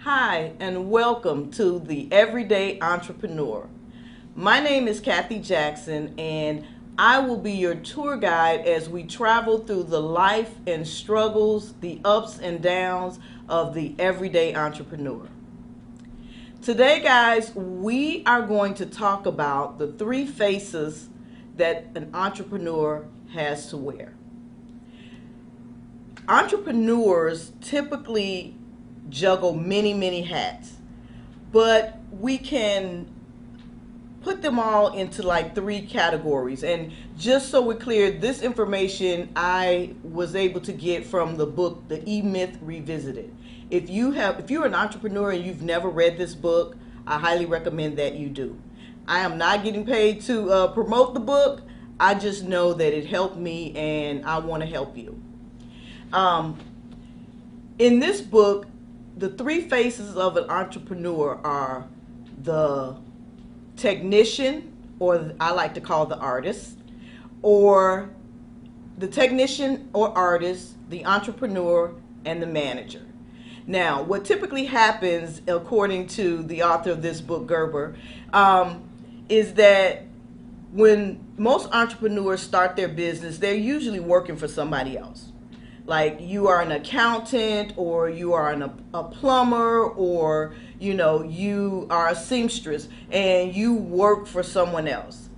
Hi, and welcome to the Everyday Entrepreneur. My name is Kathy Jackson, and I will be your tour guide as we travel through the life and struggles, the ups and downs of the everyday entrepreneur. Today, guys, we are going to talk about the three faces that an entrepreneur has to wear. Entrepreneurs typically juggle many hats, but we can put them all into like three categories. And just so we're clear, this information I was able to get from the book The E-Myth Revisited. If you're an entrepreneur and you've never read this book, I highly recommend that you do. I am not getting paid to promote the book. I just know that it helped me and I want to help you. um, in this book, the three faces of an entrepreneur are the technician, or I like to call the artist, or the technician or artist, the entrepreneur, and the manager. Now, what typically happens, according to the author of this book, Gerber, is that when most entrepreneurs start their business, they're usually working for somebody else. Like you are an accountant, or you are a plumber, or you are a seamstress and you work for someone else.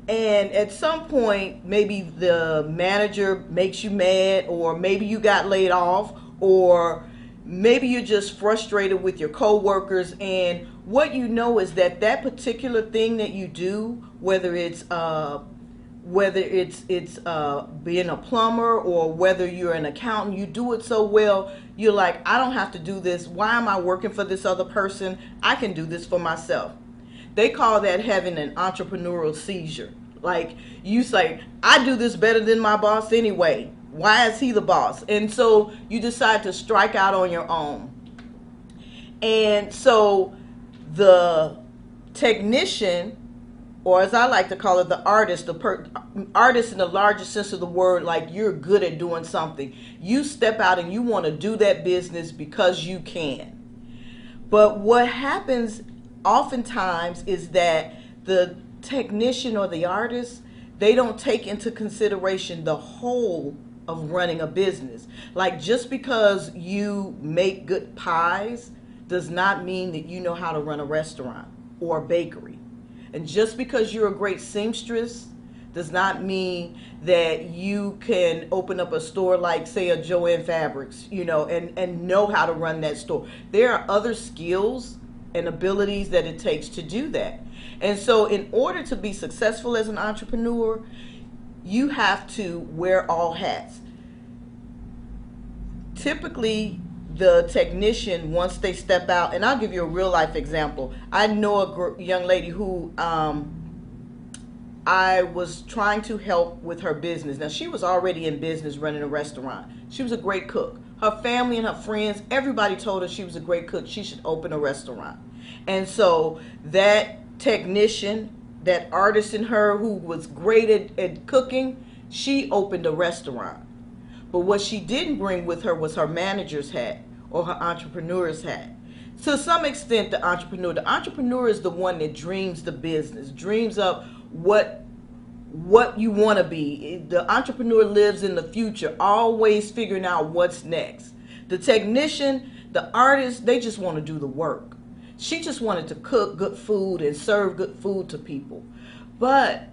And at some point, maybe the manager makes you mad, or maybe you got laid off, or maybe you're just frustrated with your coworkers. And what you know is that that particular thing that you do, whether it's being a plumber or whether you're an accountant, you do it so well, you're like, I don't have to do this. Why am I working for this other person? I can do this for myself. They call that having an entrepreneurial seizure. Like you say, I do this better than my boss anyway. Why is he the boss? And so you decide to strike out on your own. And so the technician, or as I like to call it, the artist, artist in the largest sense of the word, like you're good at doing something. You step out and you want to do that business because you can. But what happens oftentimes is that the technician or the artist, they don't take into consideration the whole of running a business. Like just because you make good pies does not mean that you know how to run a restaurant or a bakery. And just because you're a great seamstress does not mean that you can open up a store like, say, a Joann Fabrics, and know how to run that store. There are other skills and abilities that it takes to do that. And so in order to be successful as an entrepreneur, you have to wear all hats. Typically, the technician, once they step out, and I'll give you a real life example. I know a young lady who I was trying to help with her business. Now, she was already in business running a restaurant. She was a great cook. Her family and her friends, everybody told her she was a great cook. She should open a restaurant. And so that technician, that artist in her who was great at cooking, she opened a restaurant. But what she didn't bring with her was her manager's hat or her entrepreneur's hat. To some extent, the entrepreneur is the one that dreams the business, dreams up what you want to be. The entrepreneur lives in the future, always figuring out what's next. The technician, the artist, they just want to do the work. She just wanted to cook good food and serve good food to people. But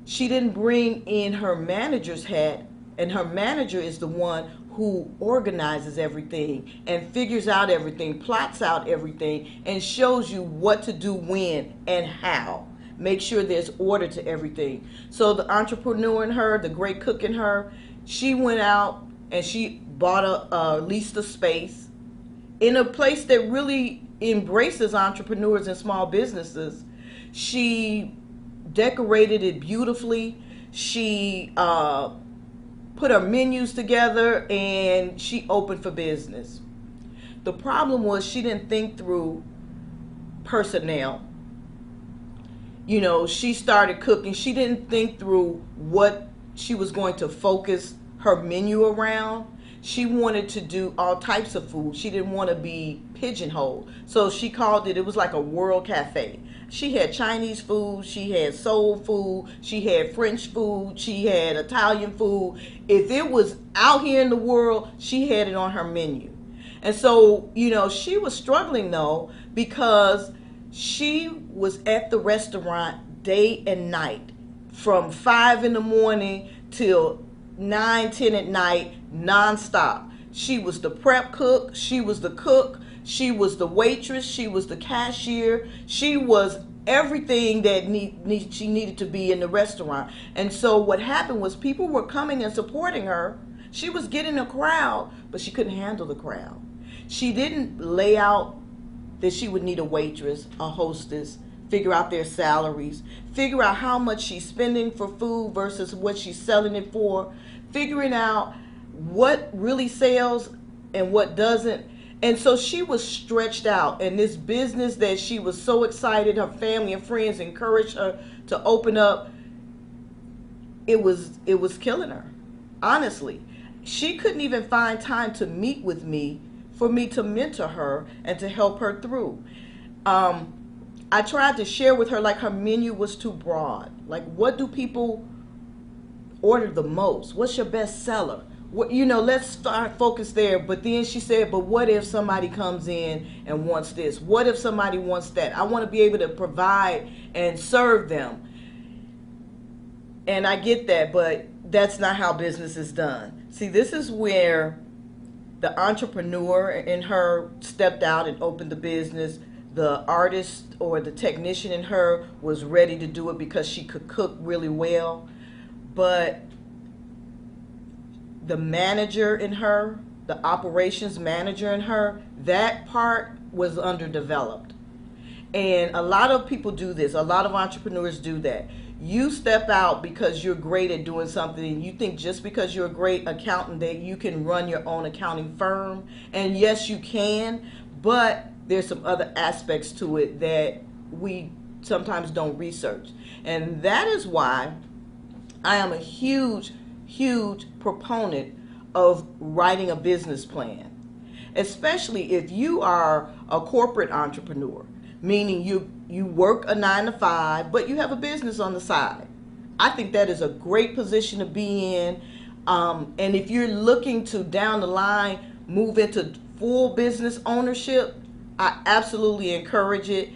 she didn't bring in her manager's hat, and her manager is the one who organizes everything and figures out everything, plots out everything, and shows you what to do when and how. Make sure there's order to everything. So the entrepreneur in her, the great cook in her, she went out and she bought leased a space in a place that really embraces entrepreneurs and small businesses. She decorated it beautifully. She put her menus together and she opened for business. The problem was she didn't think through personnel. She started cooking. She didn't think through what she was going to focus her menu around. She wanted to do all types of food. She didn't want to be pigeonholed. So she called it, it was like a world cafe. She had Chinese food, she had soul food, she had French food, she had Italian food. If it was out here in the world, she had it on her menu. And so, she was struggling though, because she was at the restaurant day and night from 5 in the morning till 9, 10 at night, nonstop. She was the prep cook, she was the cook, she was the waitress, she was the cashier, she was everything that she needed to be in the restaurant. And so what happened was people were coming and supporting her. She was getting a crowd, but she couldn't handle the crowd. She didn't lay out that she would need a waitress, a hostess, figure out their salaries, figure out how much she's spending for food versus what she's selling it for, figuring out what really sells and what doesn't. And so she was stretched out, and this business that she was so excited, her family and friends encouraged her to open up, it was killing her. Honestly, she couldn't even find time to meet with me for me to mentor her and to help her through. I tried to share with her, like, her menu was too broad. Like, what do people order the most? What's your best seller? What, let's start focus there. But then she said, but what if somebody comes in and wants this? What if somebody wants that? I want to be able to provide and serve them. And I get that, but that's not how business is done. See, this is where the entrepreneur in her stepped out and opened the business. The artist or the technician in her was ready to do it because she could cook really well. But the manager in her, the operations manager in her, that part was underdeveloped. And a lot of people do this. A lot of entrepreneurs do that. You step out because you're great at doing something, and you think just because you're a great accountant that you can run your own accounting firm. And yes, you can, but there's some other aspects to it that we sometimes don't research. And that is why I am a huge proponent of writing a business plan, especially if you are a corporate entrepreneur, meaning you work a 9 to 5, but you have a business on the side. I think that is a great position to be in. And if you're looking to down the line move into full business ownership, I absolutely encourage it.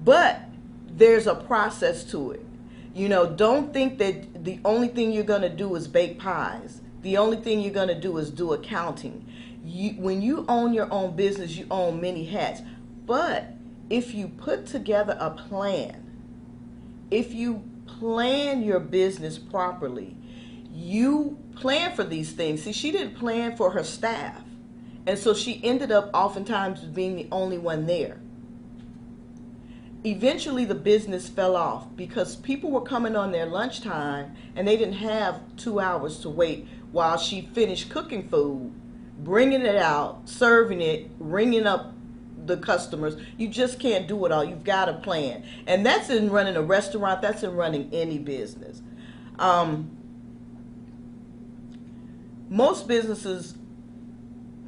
But there's a process to it. Don't think that the only thing you're going to do is bake pies. The only thing you're going to do is do accounting. When you own your own business, you own many hats. But if you put together a plan, if you plan your business properly, you plan for these things. See, she didn't plan for her staff. And so she ended up oftentimes being the only one there. Eventually the business fell off because people were coming on their lunchtime and they didn't have 2 hours to wait while she finished cooking food, bringing it out, serving it, ringing up the customers. You just can't do it all. You've got a plan. And that's in running a restaurant. That's in running any business. Most businesses,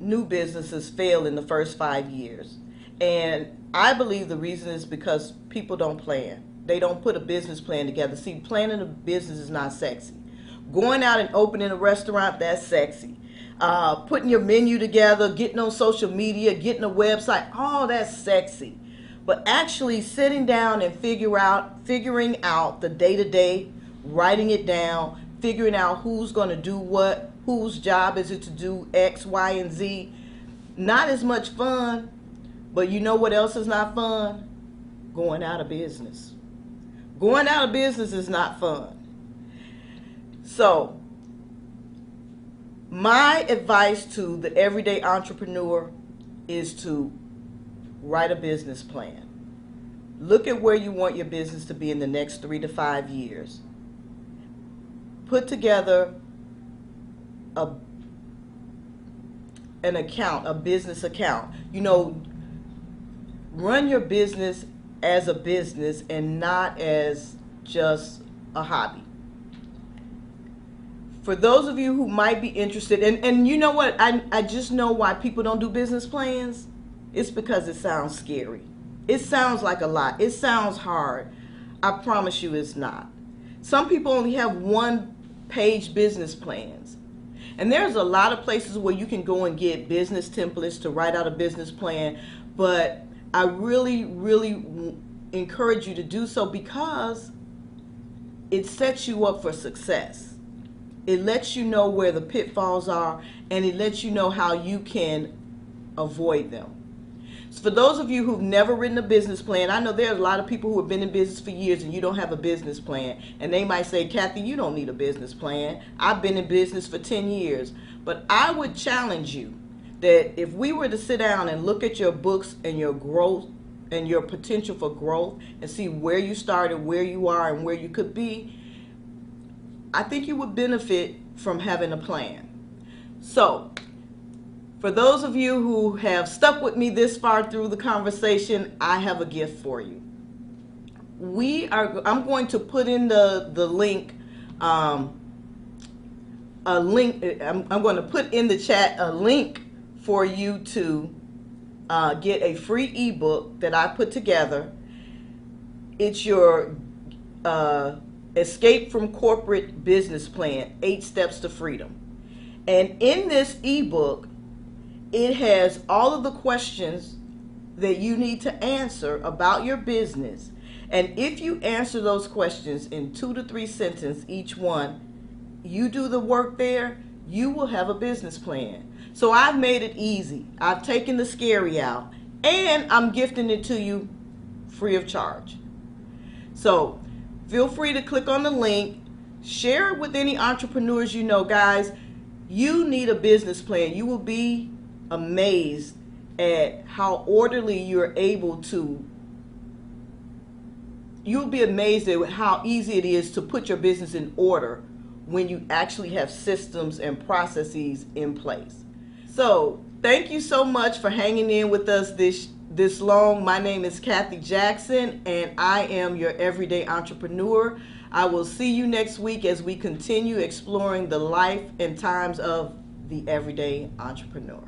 new businesses, fail in the first 5 years. And I believe the reason is because people don't plan. They don't put a business plan together. See, planning a business is not sexy. Going out and opening a restaurant, that's sexy. Putting your menu together, getting on social media, getting a website, all that's sexy. But actually sitting down and figuring out the day-to-day, writing it down, figuring out who's going to do what, whose job is it to do X, Y, and Z, not as much fun. But you know what else is not fun? Going out of business. Going out of business is not fun. So, my advice to the everyday entrepreneur is to write a business plan. Look at where you want your business to be in the next 3 to 5 years. Put together an account, a business account. Run your business as a business and not as just a hobby. For those of you who might be interested, and you know what, I just know why people don't do business plans. It's because it sounds scary. It sounds like a lot. It sounds hard. I promise you it's not. Some people only have one-page business plans. And there's a lot of places where you can go and get business templates to write out a business plan, but I really, really encourage you to do so because it sets you up for success. It lets you know where the pitfalls are, and it lets you know how you can avoid them. So for those of you who've never written a business plan, I know there's a lot of people who have been in business for years and you don't have a business plan. And they might say, Kathy, you don't need a business plan. I've been in business for 10 years. But I would challenge you that if we were to sit down and look at your books and your growth and your potential for growth and see where you started, where you are, and where you could be, I think you would benefit from having a plan. So, for those of you who have stuck with me this far through the conversation, I have a gift for you. I'm going to put in the link, I'm going to put in the chat a link for you to get a free ebook that I put together. It's your Escape from Corporate Business Plan, 8 Steps to Freedom. And in this ebook, it has all of the questions that you need to answer about your business. And if you answer those questions in 2 to 3 sentences each one, you do the work there, you will have a business plan. So I've made it easy. I've taken the scary out, and I'm gifting it to you free of charge. So feel free to click on the link, share it with any entrepreneurs you know. Guys, you need a business plan. You will be amazed at how orderly you'll be amazed at how easy it is to put your business in order when you actually have systems and processes in place. So thank you so much for hanging in with us this long. My name is Kathy Jackson, and I am your everyday entrepreneur. I will see you next week as we continue exploring the life and times of the everyday entrepreneur.